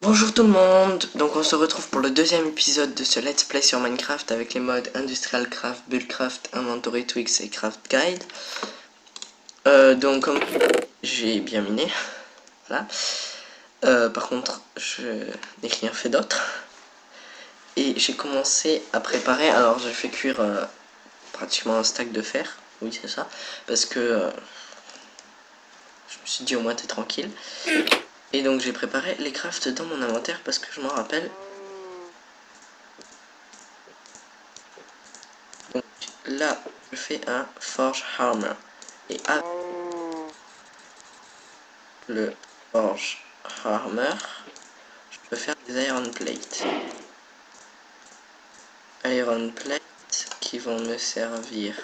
Bonjour tout le monde, donc on se retrouve pour le deuxième épisode de ce Let's Play sur Minecraft avec les modes Industrial Craft, Buildcraft, Inventory Tweaks et Craft Guide. Donc comme j'ai bien miné, voilà. Par contre, je n'ai rien fait d'autre. Et j'ai commencé à préparer, alors j'ai fait cuire pratiquement un stack de fer, oui c'est ça, parce que je me suis dit au moins t'es tranquille. Et donc j'ai préparé les crafts dans mon inventaire parce que je m'en rappelle. Donc là, je fais un Forge Armor. Et avec le Forge Armor, je peux faire des Iron Plate. Iron Plate qui vont me servir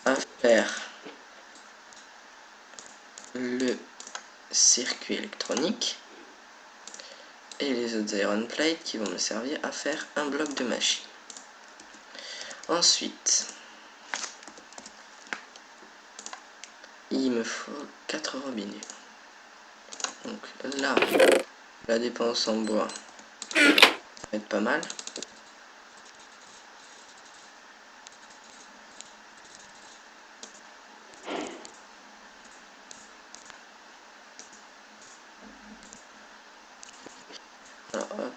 à faire le circuit électronique. Et les autres Iron Plate qui vont me servir à faire un bloc de machine. Ensuite, il me faut 4 robinets. Donc là, la dépense en bois va être pas mal. Alors, hop.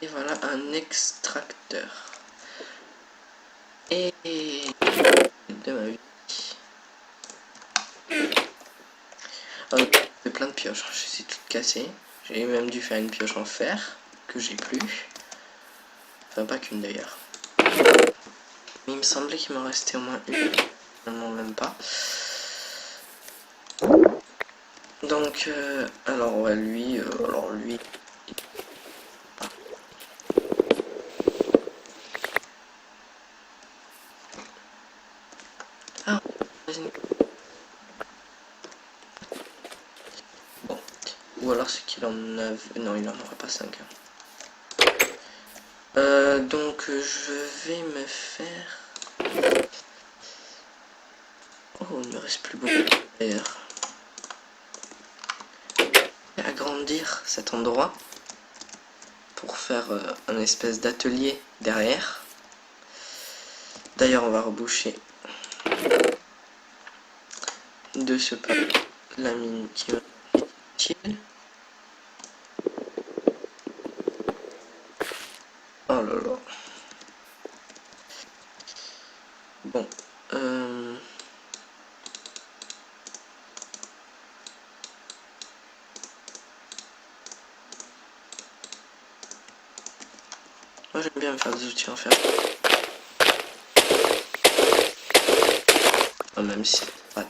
Et voilà un extracteur. Et de ma vie. J'ai plein de pioches, je les ai toutes cassées. J'ai même dû faire une pioche en fer, que j'ai plus. Enfin, pas qu'une d'ailleurs. Mais il me semblait qu'il m'en restait au moins une. Non, même pas. Donc, alors ouais, lui, Ah, vas-y. Bon. Ou alors c'est qu'il en avait... Non, il en aura pas 5. Donc, je vais me faire... Oh, il me reste plus beaucoup d'ailleurs. Agrandir cet endroit pour faire un espèce d'atelier derrière. D'ailleurs, on va reboucher de ce pas la mine qui va être utile. Oh là là. Bon. Moi j'aime bien me faire des outils en fer. Même si c'est pas...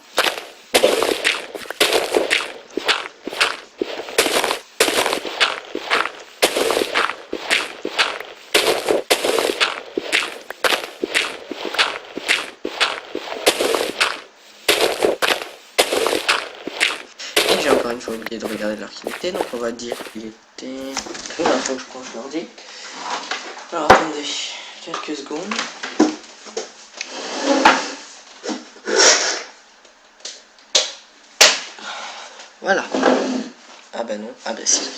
Et j'ai encore une fois oublié de regarder l'heure qu'il était, donc on va dire qu'il était... Oula, faut que je branche l'ordi. Alors attendez, quelques secondes. Voilà. Ah bah non, ah bah si.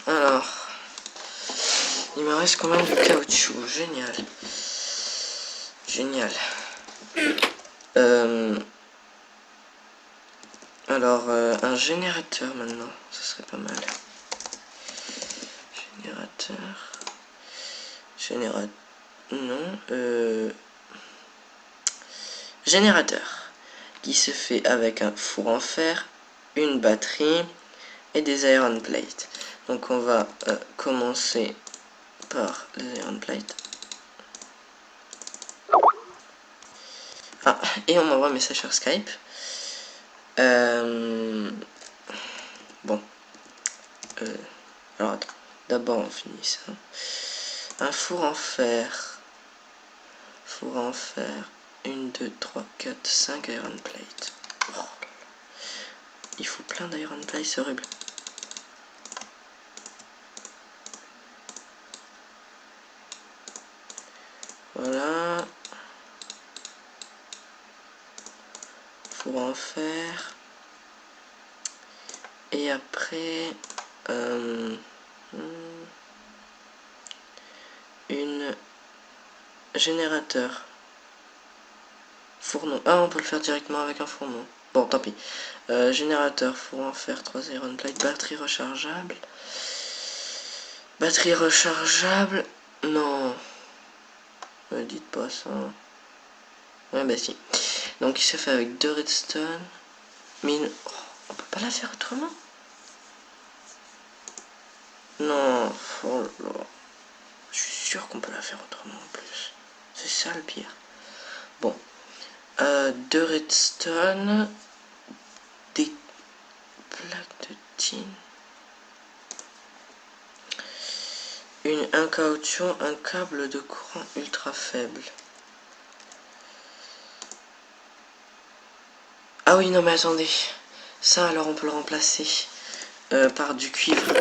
Alors... Il me reste combien de caoutchouc? Génial. Génial. Alors, un générateur maintenant, ce serait pas mal. Générateur... Générateur... Non, Générateur, qui se fait avec un four en fer, une batterie et des iron plates. Donc on va commencer par les iron plates. Ah, et on m'envoie un message sur Skype. Bon. Alors attends, d'abord on finit ça. Un four en fer. Four en fer. 1, 2, 3, 4, 5 iron plates. Oh. Il faut plein d'iron plates, c'est horrible. Voilà. Pour en faire. Et après, une générateur. Fourneau. Ah, on peut le faire directement avec un fourneau. Bon, tant pis. Générateur, faut en faire 3 iron plate. Batterie rechargeable. Batterie rechargeable. Non. Me dites pas ça. Ouais, bah si. Donc, il se fait avec 2 redstone. Mine. Oh, on peut pas la faire autrement? Non. Oh là là. Je suis sûr qu'on peut la faire autrement en plus. C'est ça le pire. Bon. 2 redstone. Des plaques de tin. Un caoutchouc, un câble de courant ultra faible. Ah oui, non mais attendez. Ça alors on peut le remplacer par du cuivre.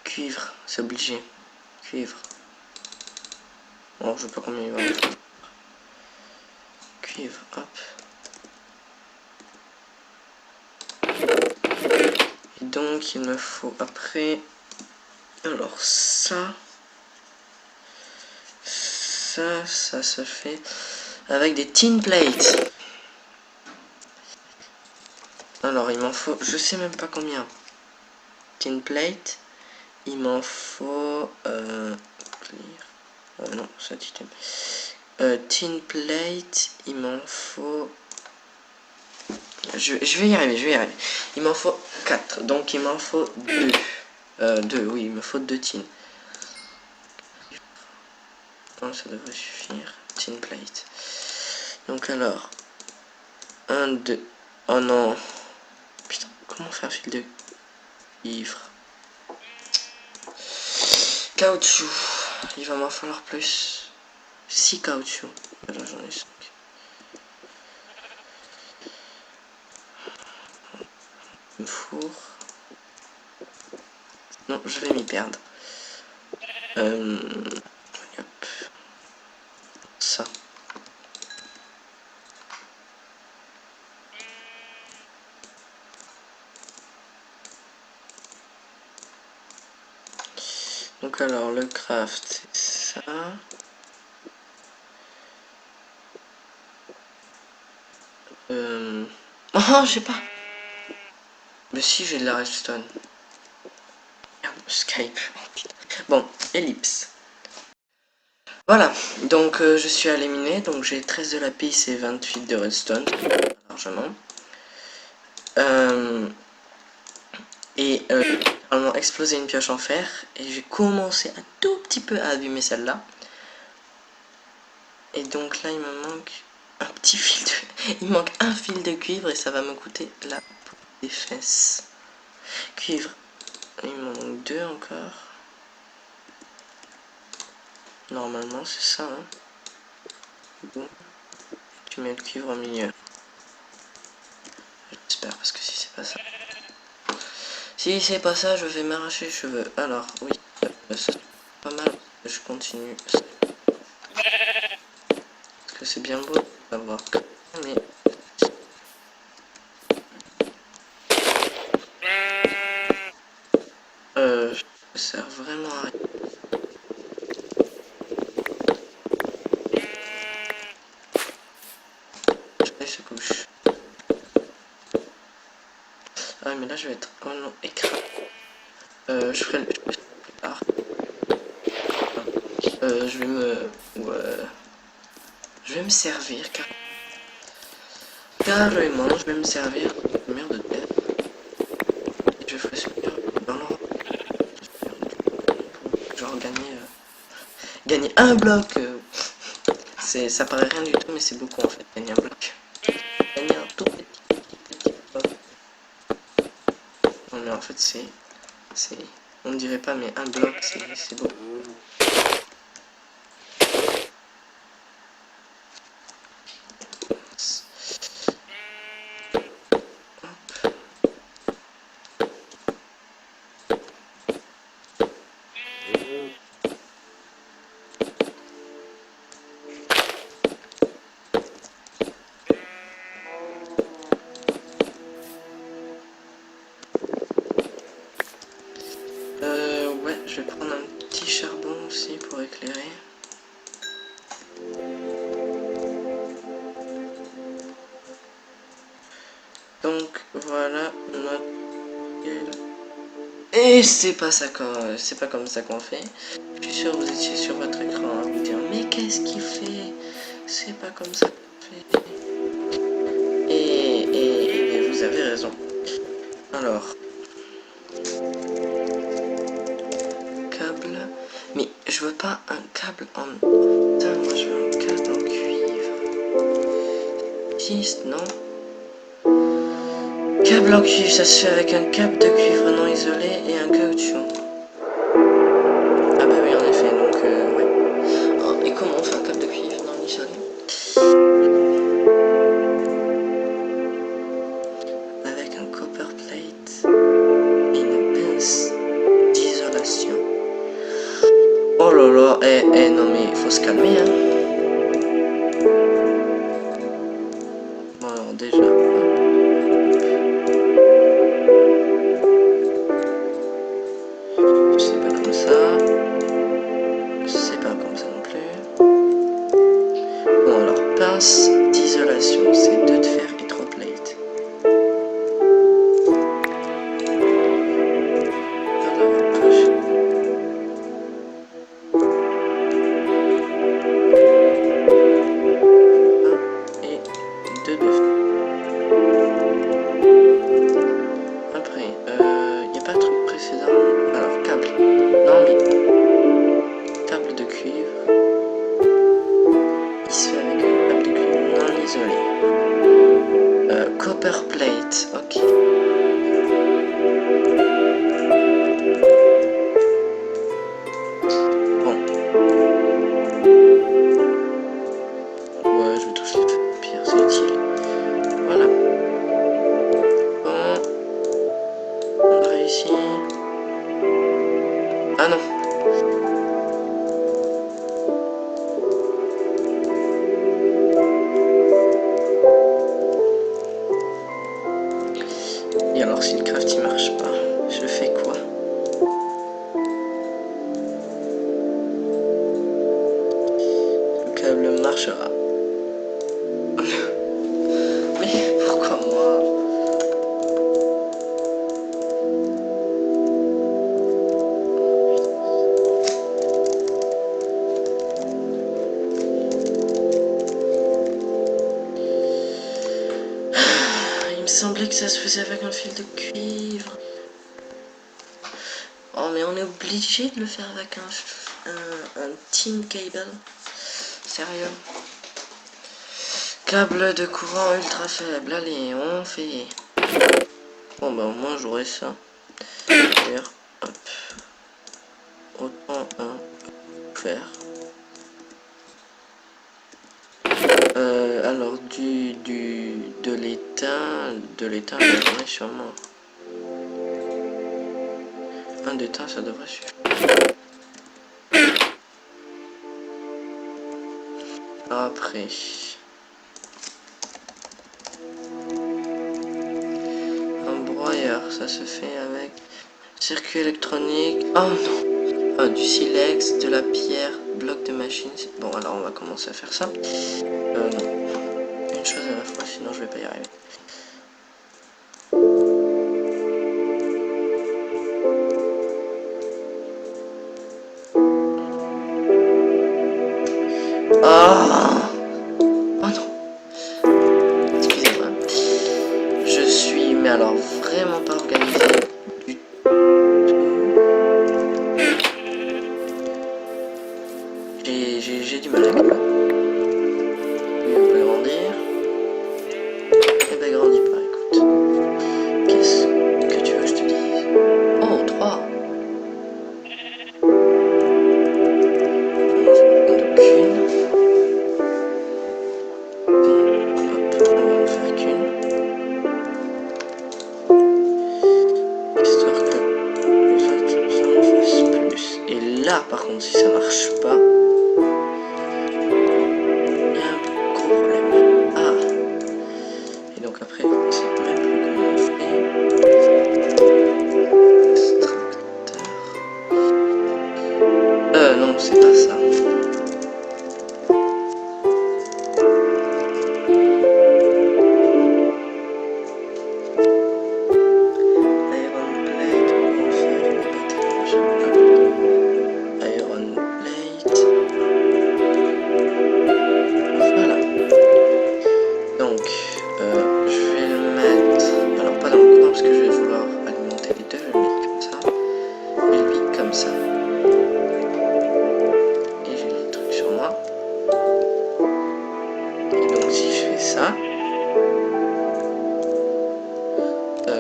Cuivre, c'est obligé. Cuivre. Bon, je sais pas combien il va. Cuivre, hop. Et donc il me faut après... Alors ça se fait avec des tin plates. Alors il m'en faut, je sais même pas combien. Tin plate, il m'en faut... non, cet item. Tin plate, il m'en faut... Je vais y arriver, Il m'en faut 4, donc il m'en faut 2. 2, oui, il me faut 2 tin. Non, ça devrait suffire. Tin plate. Donc alors, 1, 2. Oh non. Putain, comment faire un fil de cuivre? Caoutchouc. Il va m'en falloir plus. 6 caoutchouc. Alors j'en ai 5. Une four. Non, je vais m'y perdre. Hop. Ça. Donc alors le craft c'est ça. Oh, j'ai pas. Mais si, j'ai de la redstone. Merde, Skype. Bon, ellipse. Voilà, donc je suis à l'éliminer, donc j'ai 13 de lapis et 28 de redstone, largement. Normalement exploser une pioche en fer, et j'ai commencé un tout petit peu à abîmer celle-là. Et donc là il me manque un petit fil de... Il manque un fil de cuivre et ça va me coûter la peau des fesses. Cuivre, il me manque 2 encore. Normalement c'est ça, hein. Bon. Tu mets le cuivre au milieu. J'espère, parce que si c'est pas ça... Si c'est pas ça, je vais m'arracher les cheveux. Alors, oui, c'est pas mal. Je continue. Parce que c'est bien beau d'avoir. Mais... je sers vraiment à rien. Je se couche. Ah, mais là, je vais être... Oh non, écran. Je ferai le plus tard. Je vais me... Ouais. Je vais me servir, carrément, je vais me servir de merde de terre. Et je ferai subir dans l'ordre. Genre gagner un bloc. Ça paraît rien du tout, mais c'est beaucoup en fait, gagner un bloc. Gagner un tout petit bloc. Non, mais en fait, on ne dirait pas, mais un bloc, c'est beaucoup. Ouais, je vais prendre un petit charbon aussi pour éclairer. Donc voilà notre... Et c'est pas ça c'est pas comme ça qu'on fait. Je suis sûr que vous étiez sur votre écran à vous dire mais qu'est-ce qu'il fait? C'est pas comme ça qu'on fait. Et vous avez raison. Alors câble. Mais je veux pas un câble en... Putain, moi je veux un câble en cuivre. 6, non? Câble en cuivre, ça se fait avec un câble de cuivre non isolé et un caoutchouc. Ah bah oui, en effet, donc ouais. Oh, et comment on fait un câble de cuivre non isolé? Avec un copper plate et une pince d'isolation. Oh là là, non mais il faut se calmer, hein. Bon alors déjà... C'est pas comme ça. C'est pas comme ça non plus. Bon alors, pince d'isolation, c'est 2 de fer et 3 plates. Et 2 de fer. Après, y a pas de truc précédent. Alors, câble. Non mais... câble de cuivre. Il se fait avec un câble de cuivre non isolé. Copper plate, ok. Bon. Ouais, je vais tous les faire. Pire, c'est utile. Voilà. Bon. On réussit. Ah non. Et alors si le craft il marche pas, je fais quoi? Le câble marchera. Mais pourquoi moi? Il me semblait que ça se faisait avec un fil de cuivre. Oh mais on est obligé de le faire avec un tin cable. Sérieux? Câble de courant ultra faible. Allez, on fait. Bon bah au moins j'aurai ça. D'ailleurs, hop. Autant un faire. Alors de l'étain, j'en ai sûrement. Un d'étain, ça devrait suffire. Après. Un broyeur, ça se fait avec circuit électronique. Oh non! Du silex, de la pierre, bloc de machine. Bon, alors on va commencer à faire ça. Non. Une chose à la fois, sinon je vais pas y arriver. Ah! Oh non! Excusez-moi. Je suis, mais alors vraiment pas organisé du tout. J'ai du mal avec ça. Oui, on peut grandir. Eh ben, grandis pas, écoute. Qu'est-ce que tu veux que je te dise? Oh, 3! Là, par contre, si ça marche pas, il y a un gros problème. Ah! Et donc après, on sait même plus comment on fait. Extracteur. c'est pas ça.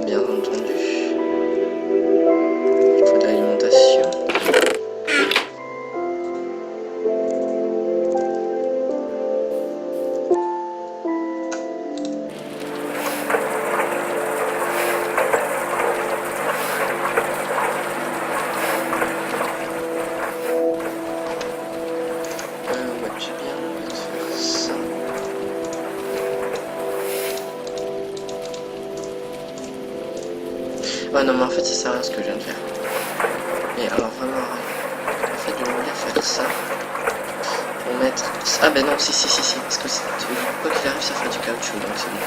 Bien entendu, il faut de l'alimentation. Ouais, j'ai bien envie de faire ça. Ouais, non, mais en fait, ça sert à rien ce que je viens de faire. Mais alors, vraiment, en fait, je voulais faire ça. Pour mettre... Ah, ben non, si, parce que quoi qu'il arrive, ça fait du caoutchouc, donc c'est bon.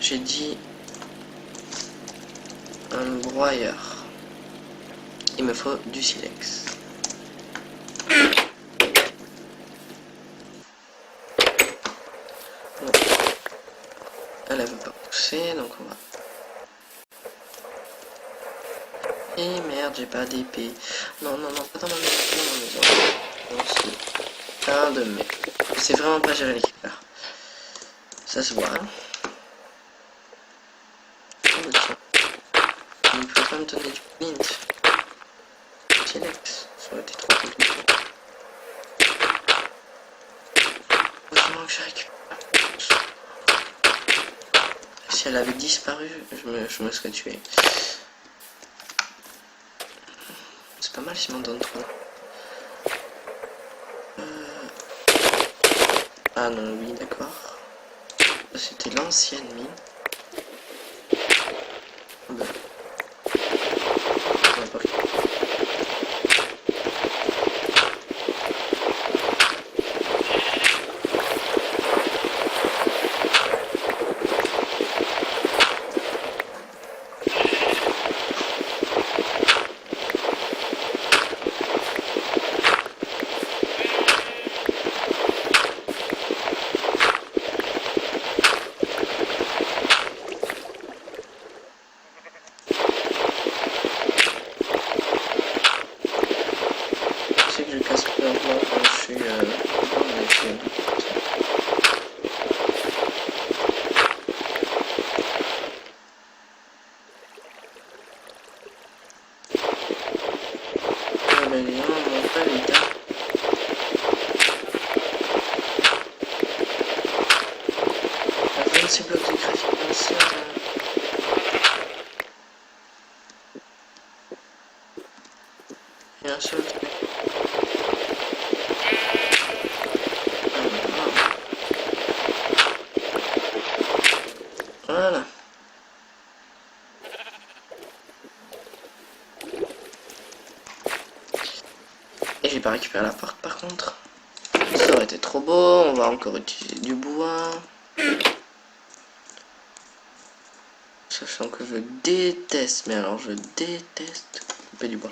J'ai dit un broyeur. Il me faut du silex. Bon. Elle veut pas pousser, donc on va... Et merde, j'ai pas d'épée. Non, pas dans ma maison. Non, si. Pardon, mais c'est vraiment pas gérer l'équipeur. Ça se voit, hein. Oh, tiens. Il peut pas me donner du flint. Silex, ça aurait été trop compliqué. Heureusement que j'ai récupéré. Si elle avait disparu, je me serais tué. C'est pas mal si m'en donne trop. Ah non, oui, d'accord. C'était l'ancienne mine. Bah. sais que je casse complètement quand je suis ah ben les gens m'ont pas vite, hein. La 26 blocs de graphique ancien, et un seul truc. Voilà. Et j'ai pas récupéré la porte par contre. Ça aurait été trop beau, on va encore utiliser du bois. Sachant que je déteste, mais alors je déteste couper du bois.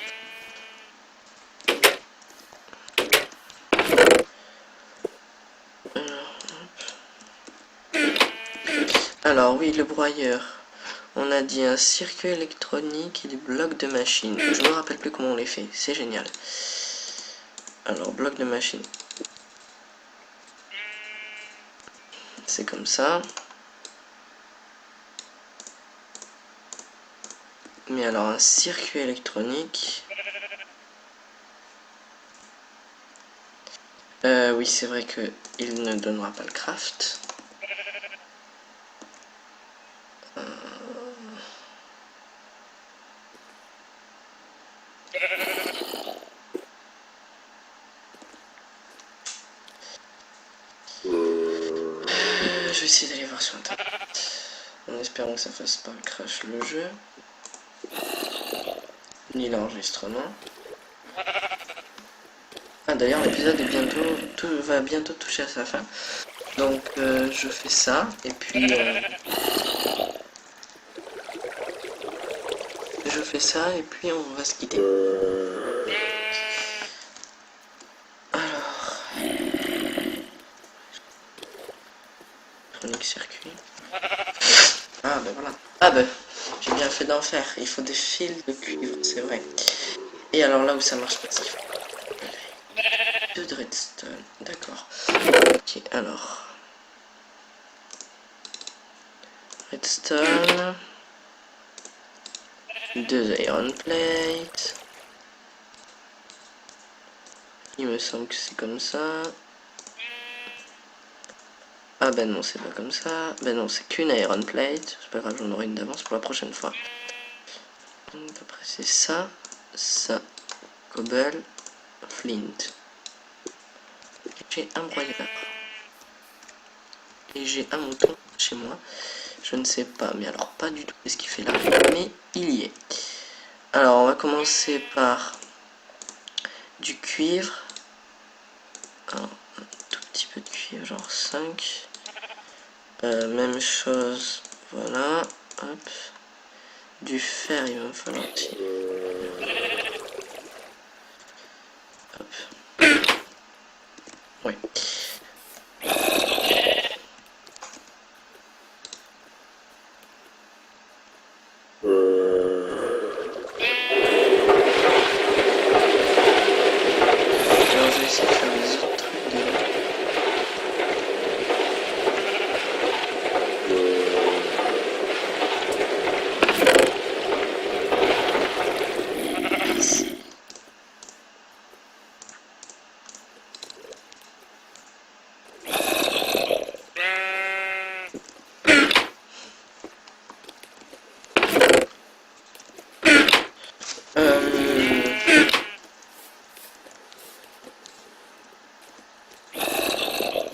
Alors oui, le broyeur. On a dit un circuit électronique et des blocs de machine. Je me rappelle plus comment on les fait, c'est génial. Alors, bloc de machine. C'est comme ça. Mais alors, un circuit électronique... oui, c'est vrai que il ne donnera pas le craft. Je vais essayer d'aller voir sur internet. On espérant que ça fasse pas crash le jeu. Ni l'enregistrement. Ah d'ailleurs l'épisode est va bientôt toucher à sa fin. Donc je fais ça et puis on va se quitter. Alors chronique circuit. Ah ben voilà. Ah ben j'ai bien fait d'en faire. Il faut des fils de cuivre, c'est vrai. Et alors là où ça marche pas, c'est qu'il faut de redstone. D'accord. Ok, alors redstone, 2 iron plates. Il me semble que c'est comme ça. Ah ben non, c'est pas comme ça. Ben non, c'est qu'une iron plate. C'est pas grave, j'en aurai une d'avance pour la prochaine fois. Donc après c'est ça, cobble, flint. J'ai un broyeur. Et j'ai un mouton chez moi. Je ne sais pas, mais alors pas du tout ce qu'il fait là, mais il y est. Alors on va commencer par du cuivre. Alors, un tout petit peu de cuivre, genre 5. Même chose, voilà. Hop. Du fer, il va me falloir aussi. Hop. Oui. Alors je vais essayer de faire les autres trucs de là.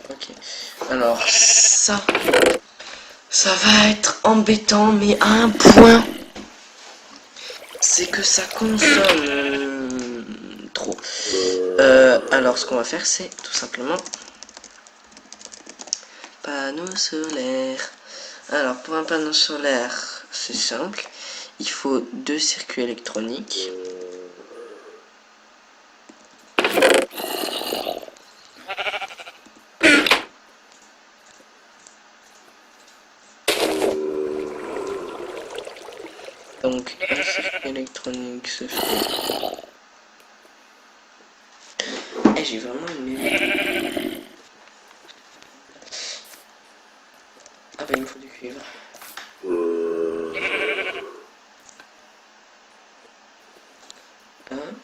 Ok. Alors ça va être embêtant, mais à un point. C'est que ça consomme trop. Alors ce qu'on va faire, c'est tout simplement panneau solaire. Alors pour un panneau solaire, c'est simple. Il faut 2 circuits électroniques. Donc un circuit électronique se fait. Et j'ai vraiment une mémoire. Ah bah il me faut du cuivre. Hein?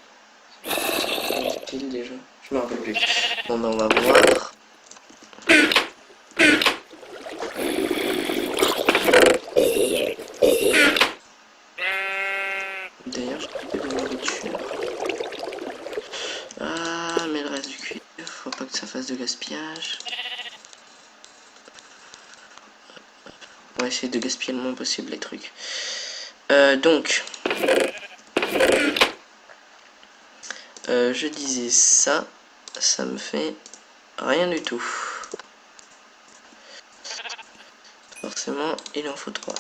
Pile déjà. Je me rappelle plus. Bon bah on va voir. D'ailleurs j'ai plus de nourriture. Ah mais le reste du cuivre, faut pas que ça fasse de gaspillage. On va essayer de gaspiller le moins possible les trucs. Donc je disais ça me fait rien du tout. Forcément il en faut 3.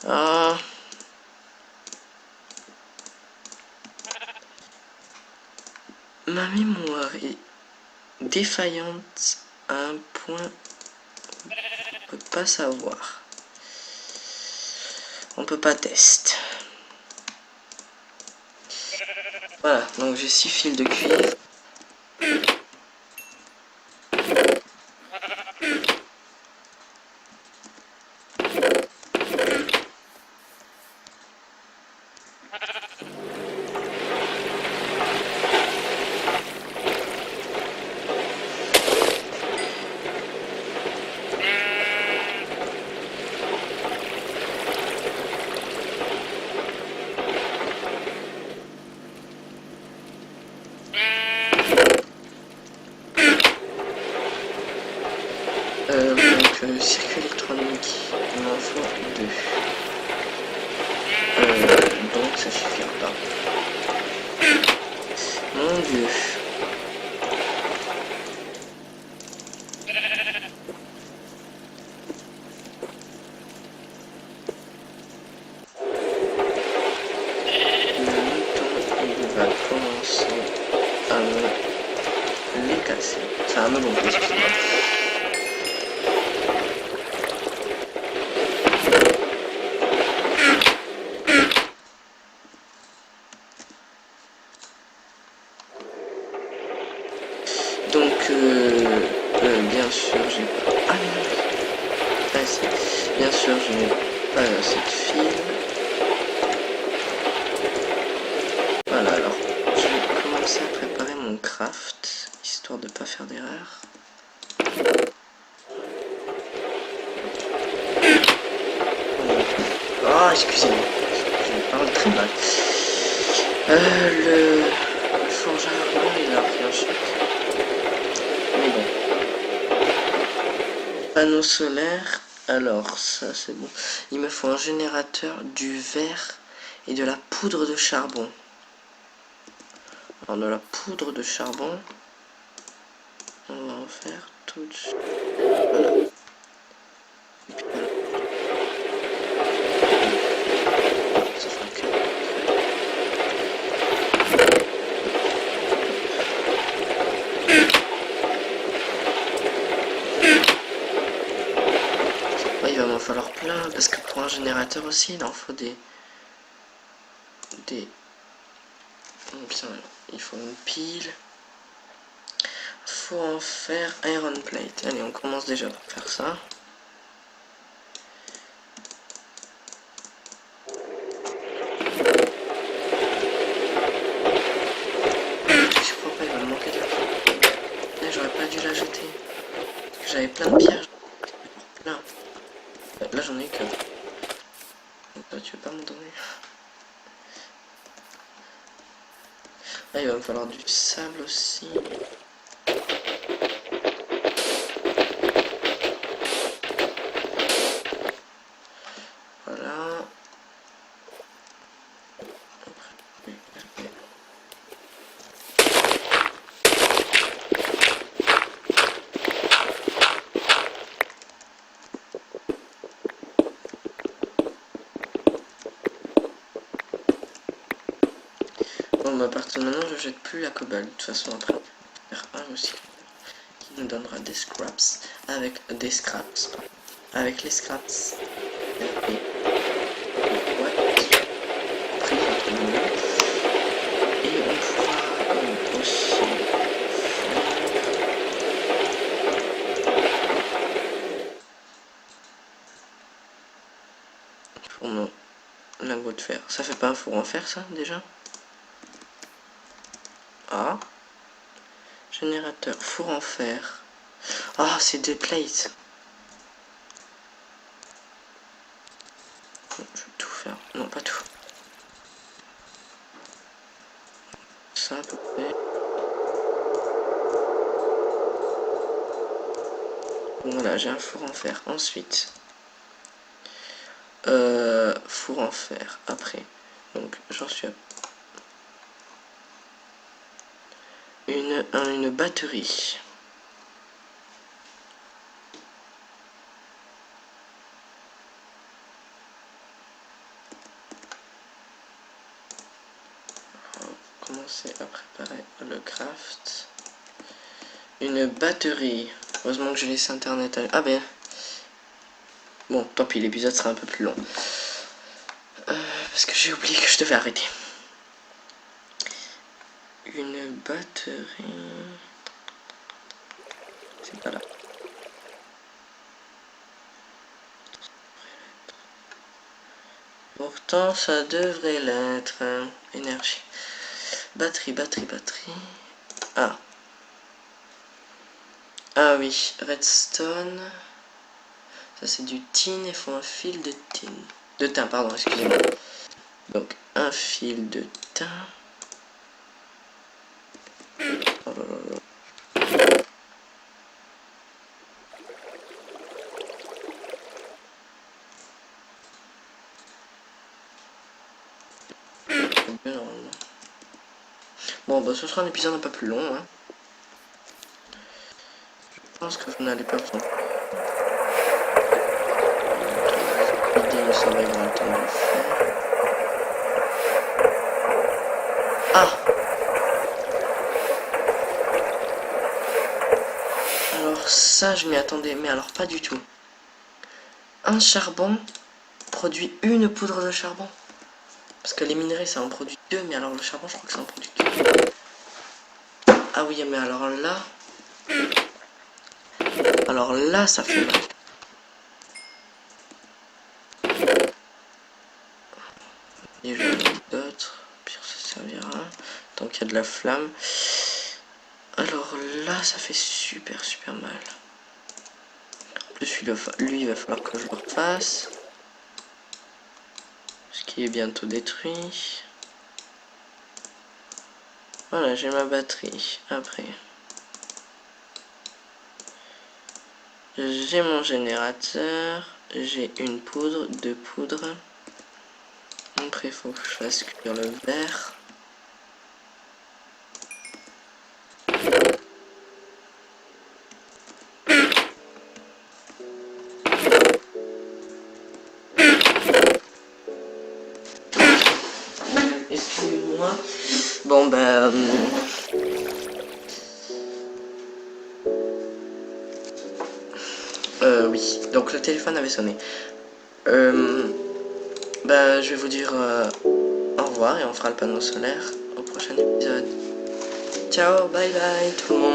Ah. Ma mémoire est défaillante à un point on peut pas savoir. On peut pas tester. Voilà, donc j'ai 6 fils de cuivre. Circuit électronique, il m'en faut 2. Donc ça suffira pas. Mon Dieu. Il va commencer à me les casser. Ça va me gonfler, excusez-moi. Donc, bien sûr, j'ai pas... Ah non, ah, si. Bien sûr, je n'ai pas assez de fil. Voilà, alors, je vais commencer à préparer mon craft, histoire de pas faire d'erreur. Oh, excusez-moi, je parle très mal. Le forge à armure, il a rien chute. Mais bon. Panneau solaire, alors ça c'est bon. Il me faut un générateur, du verre et de la poudre de charbon. Alors de la poudre de charbon, on va en faire tout de suite. Voilà. Et puis voilà. Ça fera que... Ouais, il va m'en falloir plein, parce que pour un générateur aussi, il en faut des... Putain, il faut une pile. Faut en faire iron plate. Allez, on commence déjà par faire ça. Je crois pas, il va me manquer de la pierre. J'aurais pas dû la jeter. Parce que j'avais plein de pierres. Plein. Là, j'en ai qu'un. Toi, tu veux pas m'en donner? Là, il va me falloir du sable aussi. Voilà. Bon, bah, à partir de maintenant, je jette plus la cobalt. De toute façon, après, on va faire un aussi qui nous donnera des scraps. Avec des scraps. Avec les scraps. Ouais. Pris entre guillemets. Et on pourra aussi pour nos lingots de fer. Ça fait pas un four en fer, ça, déjà? Ah. Générateur, four en fer. Ah, c'est des plates. Je vais tout faire. Non, pas tout. Ça à peu près. Voilà, j'ai un four en fer. Ensuite, four en fer. Après, donc j'en suis à une batterie. On va commencer à préparer le craft. Une batterie. Heureusement que j'ai laissé internet à... Ah ben... Bon, tant pis, l'épisode sera un peu plus long. Parce que j'ai oublié que je devais arrêter. Une batterie... C'est pas là. Pourtant, ça devrait l'être. Énergie. Batterie. Ah. Ah oui, redstone. Ça c'est du tin, il faut un fil de tin. De thym, pardon, excusez-moi. Donc, un fil de thym. Oh là là là. mieux normalement. Bon, bah ce sera un épisode un peu plus long. Hein. Je pense que vous n'allez pas vous en... L'idée, ça va avoir le temps de le faire. Ah! Alors ça, je m'y attendais, mais alors pas du tout. Un charbon produit une poudre de charbon. Parce que les minerais, ça en produit deux, mais alors le charbon, je crois que ça en produit que. Ah oui, mais alors là... Alors là, ça fait mal. Et je vais d'autres. Pire, ça servira. Tant qu'il y a de la flamme. Alors là, ça fait super mal. En plus, lui, il va falloir que je le refasse. Ce qui est bientôt détruit. Voilà, j'ai ma batterie. Après, j'ai mon générateur. J'ai une poudre, deux poudres. Après, il faut que je fasse cuire le verre. Excusez-moi. Bon, ben... oui, donc le téléphone avait sonné. Bah, je vais vous dire au revoir et on fera le panneau solaire au prochain épisode. Ciao, bye bye tout le monde.